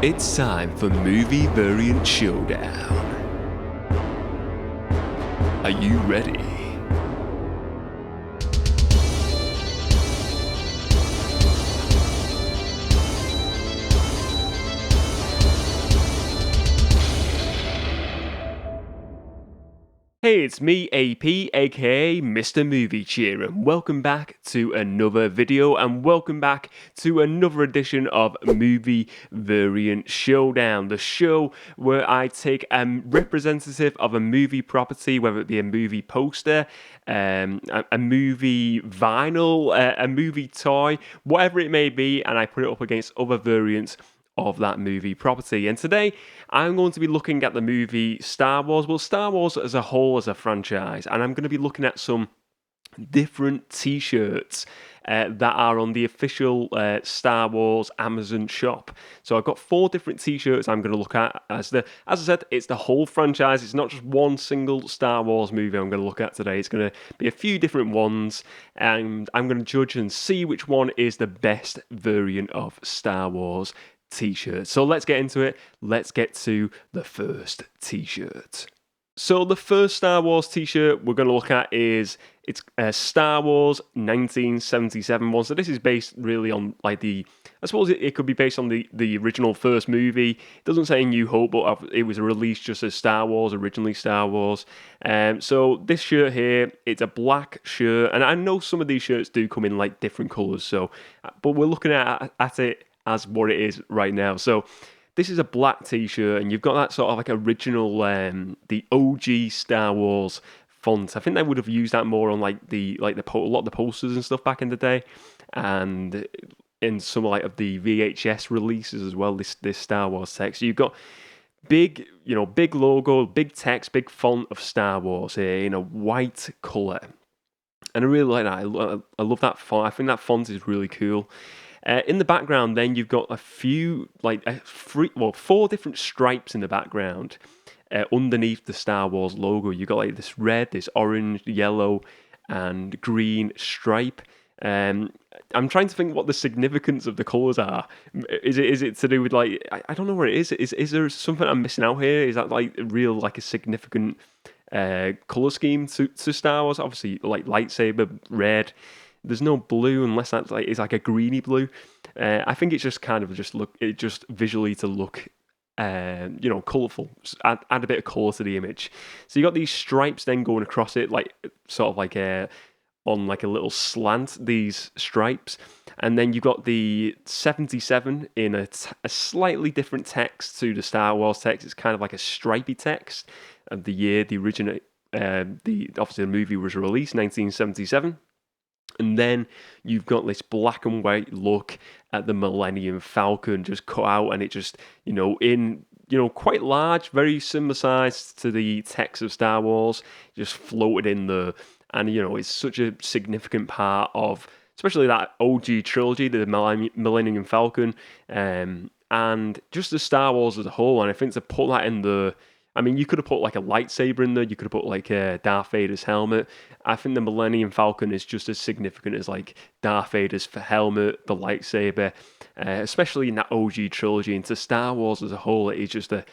It's time for Movie Variant Showdown. Are you ready? Hey, it's me, AP, aka Mr. Movie Cheer, and welcome back to another video, and welcome back to another edition of Movie Variant Showdown, the show where I take a representative of a movie property, whether it be a movie poster, a movie vinyl, a movie toy, whatever it may be, and I put it up against other variants of that movie property. And today I'm going to be looking at the movie Star Wars, well, Star Wars as a whole, as a franchise, and I'm going to be looking at some different t-shirts that are on the official Star Wars Amazon shop. So I've got 4 different t-shirts I'm going to look at. As I said, it's the whole franchise. It's not just one single Star Wars movie I'm going to look at today. It's going to be a few different ones, and I'm going to judge and see which one is the best variant of Star Wars t-shirt. So let's get into it. Let's get to the first t-shirt. So the first Star Wars t-shirt we're going to look at it's Star Wars 1977 one. So this is based really on I suppose it could be based on the original first movie. It doesn't say New Hope, but it was released just as Star Wars, originally Star Wars. So this shirt here, it's a black shirt, and I know some of these shirts do come in like different colours. But we're looking at it as what it is right now. So this is a black t-shirt, and you've got that sort of like original, the OG Star Wars font. I think they would have used that more on a lot of the posters and stuff back in the day, and in some of the VHS releases as well. This Star Wars text. So you've got big logo, big text, big font of Star Wars here in a white color, and I really like that. I love that font. I think that font is really cool. In the background, then you've got 4 different stripes in the background underneath the Star Wars logo. You've got this red, this orange, yellow, and green stripe. I'm trying to think what the significance of the colours are. Is it to do with I don't know what it is. Is there something I'm missing out here? Is that a significant colour scheme to Star Wars? Obviously, lightsaber, red. There's no blue unless that's it's like a greeny blue. I think it's just kind of just visually to look, colourful. Add a bit of colour to the image. So you got these stripes then going across it, on a little slant. These stripes, and then you've got the 77 in a slightly different text to the Star Wars text. It's kind of like a stripy text of the year the original. Obviously the movie was released 1977. And then you've got this black and white look at the Millennium Falcon just cut out, and it just, quite large, very similar size to the text of Star Wars, just floated in there. And, it's such a significant part of, especially that OG trilogy, the Millennium Falcon, and just the Star Wars as a whole. And I think to put that in the... I mean, you could have put a lightsaber in there. You could have put Darth Vader's helmet. I think the Millennium Falcon is just as significant as Darth Vader's helmet, the lightsaber, especially in that OG trilogy. And to Star Wars as a whole, it is just a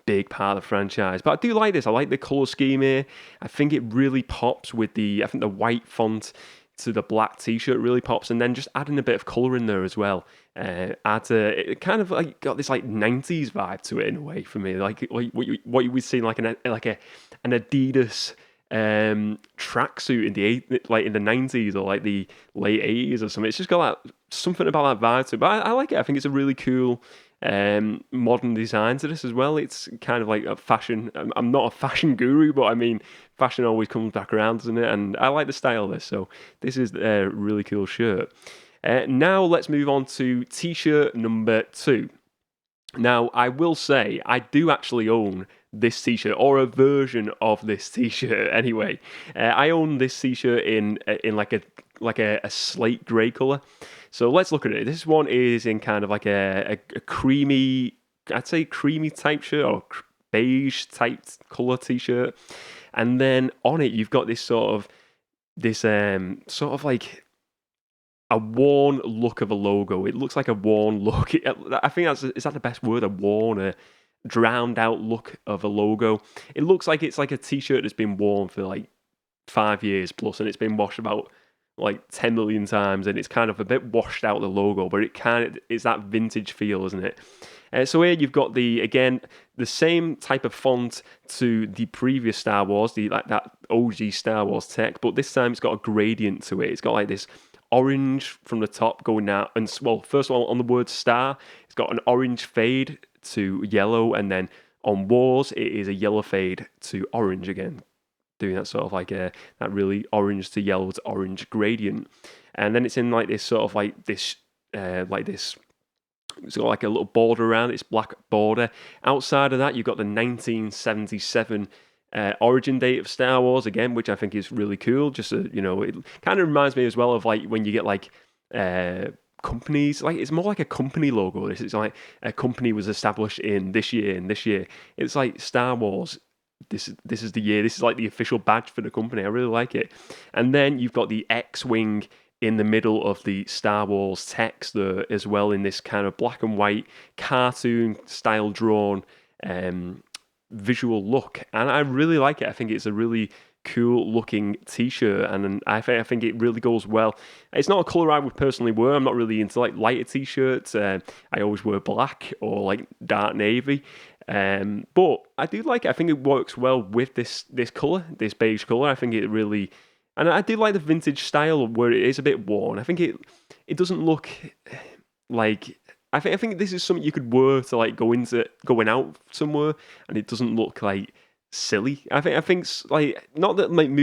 big part of the franchise. But I do like this. I like the colour scheme here. I think it really pops with the white font to the black t-shirt really pops, and then just adding a bit of colour in there as well. It kind of got this 90s vibe to it in a way for me, what you would see an Adidas tracksuit in the in the 90s or the late 80s or something. It's just got something about that vibe to it. But I like it. I think it's a really cool modern design to this as well. It's kind of like a fashion. I'm not a fashion guru, but I mean, fashion always comes back around, doesn't it? And I like the style of this. So this is a really cool shirt. Now let's move on to t-shirt number 2. Now, I will say I do actually own this t-shirt, or a version of this t-shirt anyway. I own this t-shirt in a slate grey colour. So let's look at it. This one is in kind of a creamy, I'd say creamy type shirt, or beige type colour t-shirt. And then on it you've got this a worn look of a logo. It looks like a worn look. I think is that the best word? A worn, a drowned out look of a logo. It looks like it's like a t-shirt that's been worn for like 5 years plus, and it's been washed about like 10 million times, and it's kind of a bit washed out, the logo, but it's that vintage feel, isn't it? So here you've got the same type of font to the previous Star Wars, that OG Star Wars tech, but this time it's got a gradient to it. It's got like this orange from the top going out, and well, first of all, on the word star, it's got an orange fade to yellow, and then on Wars, it is a yellow fade to orange again, doing that sort of like that really orange to yellow to orange gradient. And then it's in like this sort of like this, it's got like a little border around it, this black border. Outside of that, you've got the 1977 origin date of Star Wars again, which I think is really cool. Just it kind of reminds me as well of like when you get like companies, like it's more like a company logo. It's like a company was established in this year and this year. It's like Star Wars. This is the year. This is like the official badge for the company. I really like it. And then you've got the X-wing in the middle of the Star Wars text there as well, in this kind of black and white cartoon style drawn visual look, and I really like it. I think it's a really cool looking t-shirt, and I think it really goes well. It's not a colour I would personally wear. I'm not really into like lighter t-shirts. I always wear black or like dark navy, but I do like it. I think it works well with this colour, this beige colour. I think it really, and I do like the vintage style where it is a bit worn. I think it doesn't look like, I think this is something you could wear to like going out somewhere, and it doesn't look like silly. I think like, not that like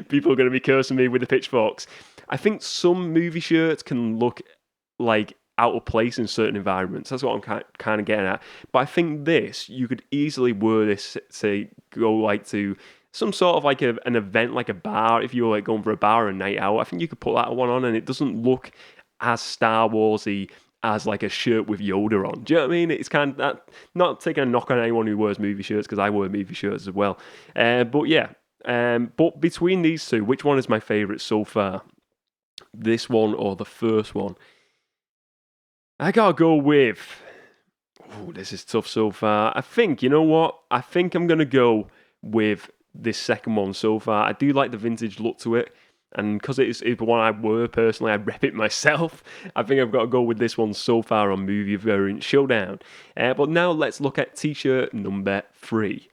people are going to be cursing me with the pitchforks. I think some movie shirts can look like out of place in certain environments. That's what I'm kind of getting at. But I think this, you could easily wear this to go like to some sort of like an event, like a bar. If you were like going for a bar or a night out, I think you could put that one on, and it doesn't look as Star Warsy as like a shirt with Yoda on. Do you know what I mean? It's kind of that, not taking a knock on anyone who wears movie shirts, because I wear movie shirts as well. But yeah, but between these two, which one is my favourite so far? This one or the first one? I gotta go with... Oh, this is tough so far. I think, you know what? I think I'm gonna go with this second one so far. I do like the vintage look to it, and because it's the one I wear personally, I rep it myself. I think I've got to go with this one so far on Movie Variant Showdown. But now let's look at t-shirt number 3.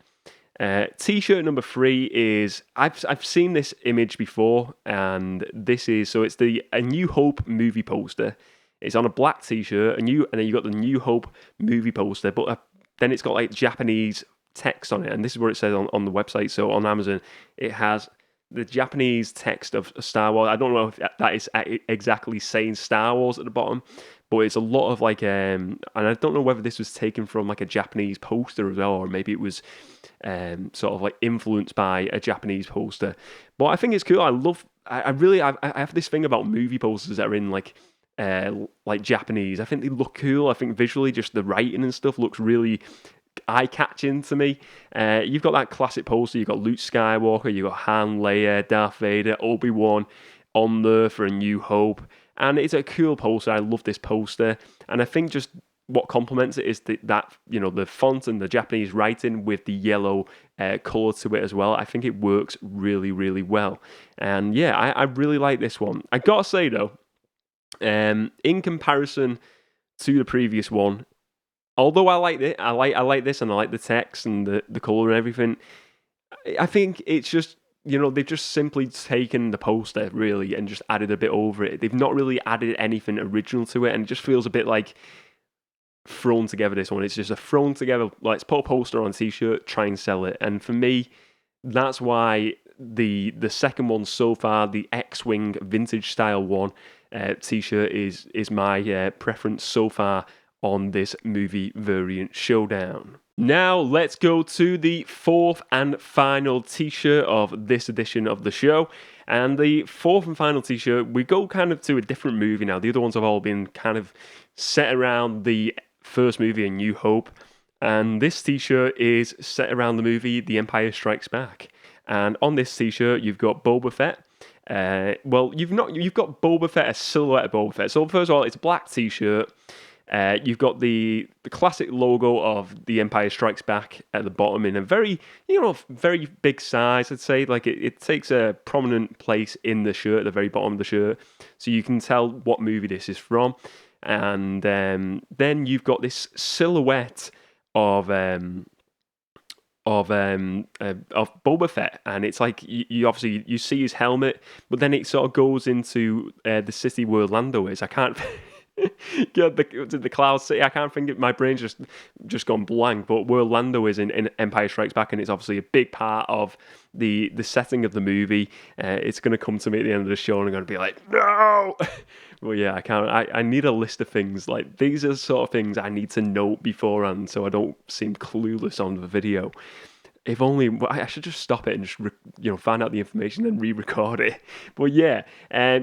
T-shirt number 3 is, I've seen this image before, and this is, so it's A New Hope movie poster. It's on a black t-shirt, and then you got the New Hope movie poster, but then it's got like Japanese text on it, and this is what it says on the website. So on Amazon, it has the Japanese text of Star Wars. I don't know if that is exactly saying Star Wars at the bottom, but it's a lot of like, and I don't know whether this was taken from like a Japanese poster as well, or maybe it was sort of like influenced by a Japanese poster. But I think it's cool. I have this thing about movie posters that are in like Japanese. I think they look cool. I think visually, just the writing and stuff looks really eye-catching to me. You've got that classic poster. You've got Luke Skywalker, you've got Han, Leia, Darth Vader, Obi-Wan on there for A New Hope, and it's a cool poster. I love this poster, and I think just what complements it is that the font and the Japanese writing with the yellow colour to it as well. I think it works really, really well, and yeah, I really like this one. I gotta say though, in comparison to the previous one, although I like it, I like this, and I like the text and the colour and everything, I think it's just, they've just simply taken the poster really and just added a bit over it. They've not really added anything original to it, and it just feels a bit like thrown together. This one, it's just a thrown together, like, let's put a poster on a t-shirt, try and sell it. And for me, that's why the second one so far, the X-Wing vintage style one t-shirt is my preference so far on this Movie Variant Showdown. Now let's go to the fourth and final t-shirt of this edition of the show. And the fourth and final t-shirt, we go kind of to a different movie now. The other ones have all been kind of set around the first movie, A New Hope. And this t-shirt is set around the movie The Empire Strikes Back. And on this t-shirt, you've got Boba Fett Well, you've got Boba Fett, a silhouette of Boba Fett. So first of all, it's a black t-shirt. You've got the classic logo of The Empire Strikes Back at the bottom in a very, very big size, I'd say. Like it takes a prominent place in the shirt, at the very bottom of the shirt. So you can tell what movie this is from. And then you've got this silhouette of Boba Fett, and it's like you obviously you see his helmet, but then it sort of goes into the city where Lando is. I can't get the Cloud City. I can't think. My brain's just gone blank. But where Lando is in Empire Strikes Back, and it's obviously a big part of the setting of the movie. It's going to come to me at the end of the show, and I'm going to be like, no. Well, yeah, I can't. I need a list of things. Like, these are the sort of things I need to note beforehand so I don't seem clueless on the video. If only I should just stop it and just find out the information and re-record it. But yeah,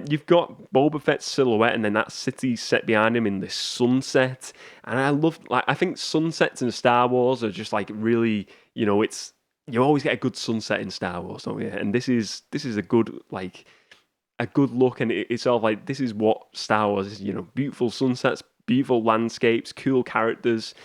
you've got Boba Fett's silhouette, and then that city set behind him in this sunset. And I think sunsets in Star Wars are just like really, it's you always get a good sunset in Star Wars, don't you? And this is a good look, and it's sort of like this is what Star Wars is, beautiful sunsets, beautiful landscapes, cool characters,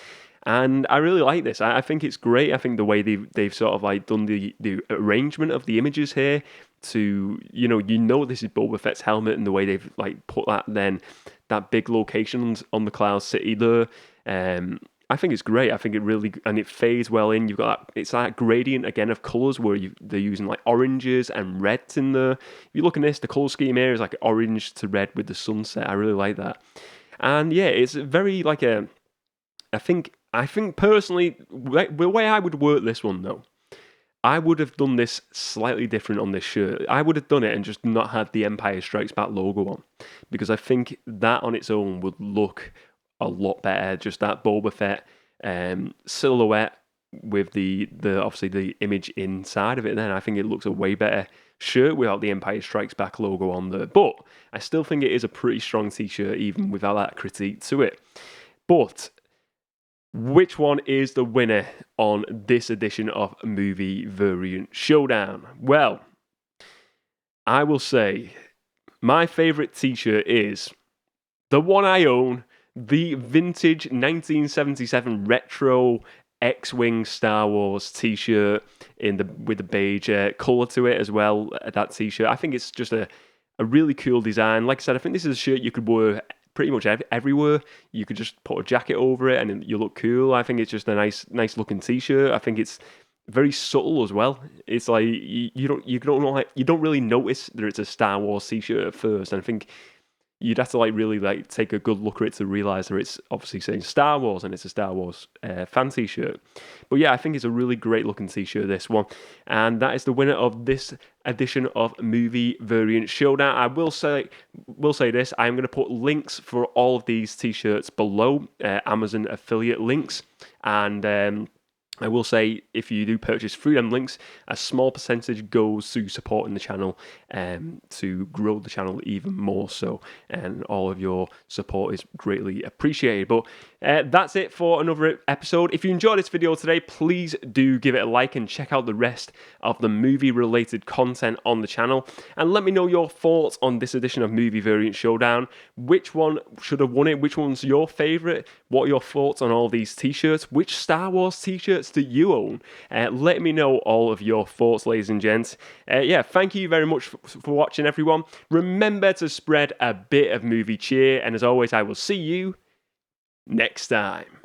and I really like this. I think it's great. I think the way they've sort of like done the arrangement of the images here to this is Boba Fett's helmet, and the way they've like put that big location on the Cloud City there. I think it's great. I think it fades well in. You've got it's that gradient again of colours where they're using like oranges and reds in there. If you look at this, the colour scheme here is like orange to red with the sunset. I really like that. And yeah, it's very like I think personally, the way I would work this one though, I would have done this slightly different on this shirt. I would have done it and just not had the Empire Strikes Back logo on, because I think that on its own would look a lot better. Just that Boba Fett silhouette with the obviously the image inside of it. Then I think it looks a way better shirt without the Empire Strikes Back logo on there. But I still think it is a pretty strong t-shirt even without that critique to it. But which one is the winner on this edition of Movie Variant Showdown? Well, I will say my favourite t-shirt is the one I own, the vintage 1977 retro X-Wing Star Wars t-shirt with the beige colour to it as well, that t-shirt. I think it's just a really cool design. Like I said, I think this is a shirt you could wear pretty much everywhere. You could just put a jacket over it and you look cool. I think it's just a nice looking t-shirt. I think it's very subtle as well. It's like you don't really notice that it's a Star Wars t-shirt at first, and I think you'd have to really take a good look at it to realise that it's obviously saying Star Wars and it's a Star Wars fan t-shirt. But yeah, I think it's a really great looking t-shirt, this one. And that is the winner of this edition of Movie Variant Showdown. I will say this, I'm going to put links for all of these t-shirts below, Amazon affiliate links. And I will say, if you do purchase through them links, a small percentage goes to supporting the channel to grow the channel even more so, and all of your support is greatly appreciated. But that's it for another episode. If you enjoyed this video today, please do give it a like and check out the rest of the movie-related content on the channel. And let me know your thoughts on this edition of Movie Variant Showdown. Which one should have won it? Which one's your favourite? What are your thoughts on all these t-shirts? Which Star Wars t-shirts do you own? Let me know all of your thoughts, ladies and gents. Thank you very much for watching, everyone. Remember to spread a bit of movie cheer, and as always, I will see you next time.